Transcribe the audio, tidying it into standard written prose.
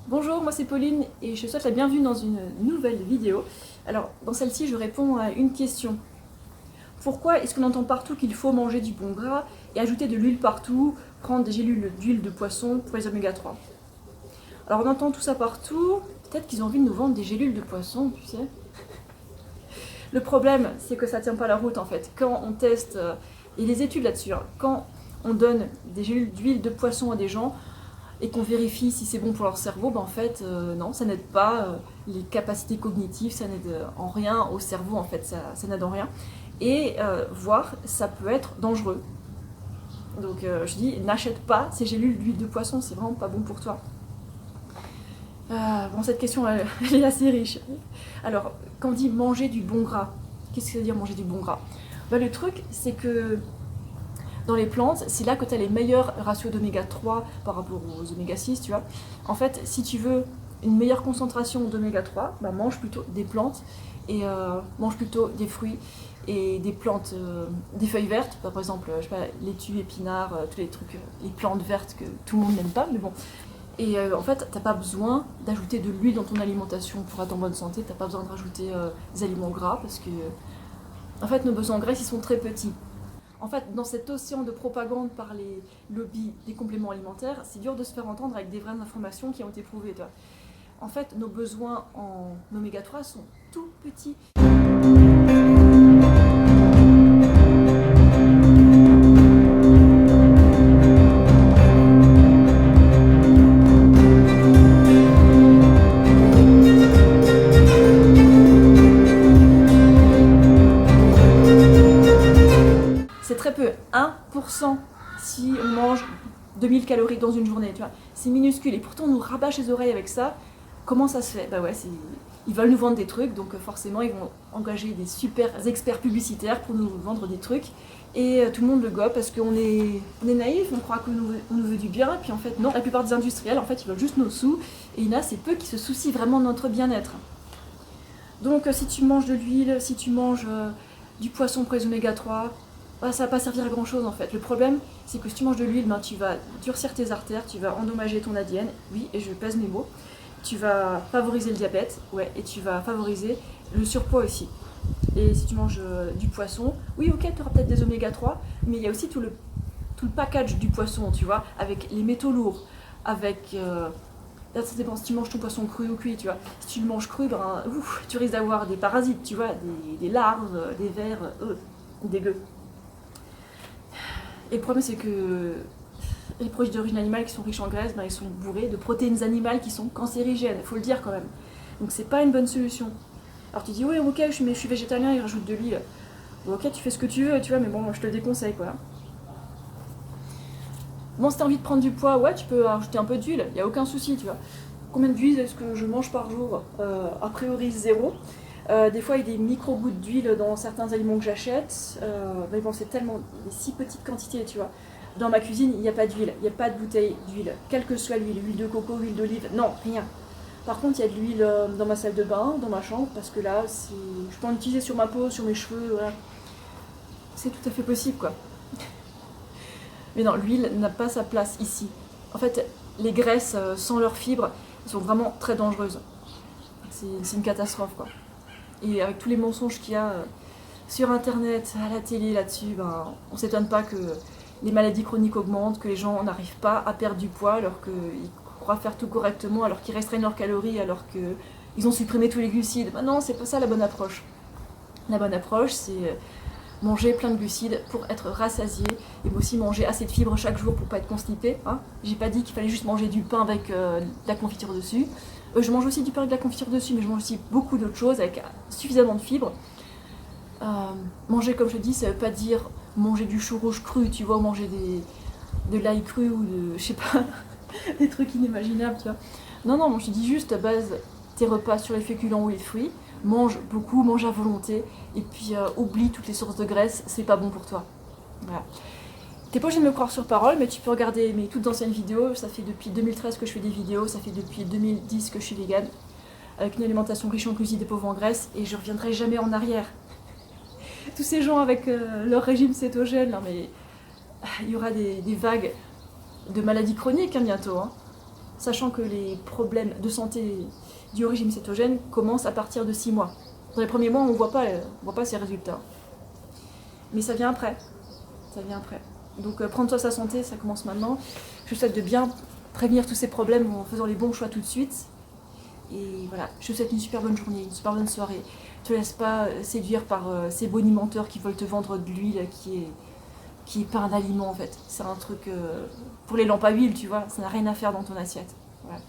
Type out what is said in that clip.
Bonjour, moi c'est Pauline et je souhaite la bienvenue dans une nouvelle vidéo. Alors, dans celle-ci, je réponds à une question. Pourquoi est-ce qu'on entend partout qu'il faut manger du bon gras et ajouter de l'huile partout, prendre des gélules d'huile de poisson pour les oméga 3? Alors, on entend tout ça partout, peut-être qu'ils ont envie de nous vendre des gélules de poisson, tu sais. Le problème, c'est que ça tient pas la route en fait. Quand on teste, il y a des études là-dessus, hein, quand on donne des gélules d'huile de poisson à des gens, et qu'on vérifie si c'est bon pour leur cerveau, ben en fait, non, ça n'aide pas les capacités cognitives, ça n'aide en rien au cerveau, en fait, ça n'aide en rien. Et voire, ça peut être dangereux. Donc je dis, n'achète pas ces gélules d'huile de poisson, c'est vraiment pas bon pour toi. Bon, cette question, elle est assez riche. Alors, quand on dit manger du bon gras, qu'est-ce que ça veut dire manger du bon gras? Ben, le truc, c'est que dans les plantes, c'est là que tu as les meilleurs ratios d'oméga 3 par rapport aux oméga 6, tu vois. En fait, si tu veux une meilleure concentration d'oméga 3, bah mange plutôt des plantes et mange plutôt des fruits et des plantes, des feuilles vertes, par exemple, je sais pas, laitue, épinards, tous les trucs, les plantes vertes que tout le monde n'aime pas, mais bon. Et en fait, t'as pas besoin d'ajouter de l'huile dans ton alimentation pour être en bonne santé, t'as pas besoin de rajouter des aliments gras parce que, en fait, nos besoins en graisse, ils sont très petits. En fait, dans cet océan de propagande par les lobbies des compléments alimentaires, c'est dur de se faire entendre avec des vraies informations qui ont été prouvées. Toi. En fait, nos besoins en oméga 3 sont tout petits. C'est très peu, 1% si on mange 2000 calories dans une journée, tu vois. C'est minuscule et pourtant on nous rabâche les oreilles avec ça. Comment ça se fait? Bah ouais, ils veulent nous vendre des trucs, donc forcément ils vont engager des super experts publicitaires pour nous vendre des trucs. Et tout le monde le gobe parce qu'on est naïf, on croit qu'on nous veut du bien, et puis en fait non, la plupart des industriels en fait ils veulent juste nos sous, et il y en a c'est peu qui se soucient vraiment de notre bien-être. Donc si tu manges de l'huile, si tu manges du poisson pour les oméga 3, bah, ça va pas servir à grand chose en fait. Le problème, c'est que si tu manges de l'huile, ben, tu vas durcir tes artères, tu vas endommager ton ADN, oui, et je pèse mes mots. Tu vas favoriser le diabète, ouais, et tu vas favoriser le surpoids aussi. Et si tu manges du poisson, oui, ok, tu auras peut-être des oméga 3, mais il y a aussi tout le package du poisson, tu vois, avec les métaux lourds, avec. Là, ça dépend si tu manges ton poisson cru ou cuit, tu vois. Si tu le manges cru, ben, tu risques d'avoir des parasites, tu vois, des larves, des vers, dégueu. Et le problème, c'est que les produits d'origine animale qui sont riches en graisse, ben, ils sont bourrés de protéines animales qui sont cancérigènes, il faut le dire quand même. Donc c'est pas une bonne solution. Alors tu dis, oui, ok, je suis végétalien, il rajoute de l'huile. Bon, ok, tu fais ce que tu veux, tu vois, mais bon, moi je te le déconseille, quoi. Bon, si t'as envie de prendre du poids, ouais, tu peux rajouter un peu d'huile, il n'y a aucun souci, tu vois. Combien d'huile est-ce que je mange par jour? A priori, zéro. Des fois, il y a des micro-gouttes d'huile dans certains aliments que j'achète. Mais bon, c'est tellement des si petites quantités, tu vois. Dans ma cuisine, il n'y a pas d'huile, il n'y a pas de bouteille d'huile. Quelle que soit l'huile, huile de coco, huile d'olive, non, rien. Par contre, il y a de l'huile dans ma salle de bain, dans ma chambre, parce que là, je peux en utiliser sur ma peau, sur mes cheveux, voilà. C'est tout à fait possible, quoi. Mais non, l'huile n'a pas sa place ici. En fait, les graisses sans leurs fibres sont vraiment très dangereuses. C'est une catastrophe, quoi. Et avec tous les mensonges qu'il y a sur internet, à la télé là-dessus, ben, on s'étonne pas que les maladies chroniques augmentent, que les gens n'arrivent pas à perdre du poids alors qu'ils croient faire tout correctement, alors qu'ils restreignent leurs calories, alors qu'ils ont supprimé tous les glucides. Ben non, c'est pas ça la bonne approche. La bonne approche, c'est manger plein de glucides pour être rassasié et aussi manger assez de fibres chaque jour pour pas être constipé. Hein. J'ai pas dit qu'il fallait juste manger du pain avec de la confiture dessus. Je mange aussi du pain avec de la confiture dessus, mais je mange aussi beaucoup d'autres choses avec suffisamment de fibres. Manger, comme je te dis, ça veut pas dire manger du chou rouge cru, tu vois, ou manger de l'ail cru ou de, je sais pas, des trucs inimaginables, tu vois. Non, non, moi je te dis juste, base tes repas sur les féculents ou les fruits, mange beaucoup, mange à volonté, et puis oublie toutes les sources de graisse, c'est pas bon pour toi. Voilà. T'es pas obligé de me croire sur parole, mais tu peux regarder mes toutes anciennes vidéos, ça fait depuis 2013 que je fais des vidéos, ça fait depuis 2010 que je suis végane, avec une alimentation riche en glucides et pauvre en graisse, et je reviendrai jamais en arrière. Tous ces gens avec leur régime cétogène, non mais il y aura des vagues de maladies chroniques hein, bientôt. Hein. sachant que les problèmes de santé du régime cétogène commencent à partir de 6 mois. Dans les premiers mois, on ne voit pas ces résultats. Mais ça vient après. Ça vient après. Donc prendre soin de sa santé, ça commence maintenant. Je vous souhaite de bien prévenir tous ces problèmes en faisant les bons choix tout de suite. Et voilà, je vous souhaite une super bonne journée, une super bonne soirée. Ne te laisse pas séduire par ces bonimenteurs qui veulent te vendre de l'huile qui est pas un aliment en fait. C'est un truc pour les lampes à huile, tu vois. Ça n'a rien à faire dans ton assiette. Voilà.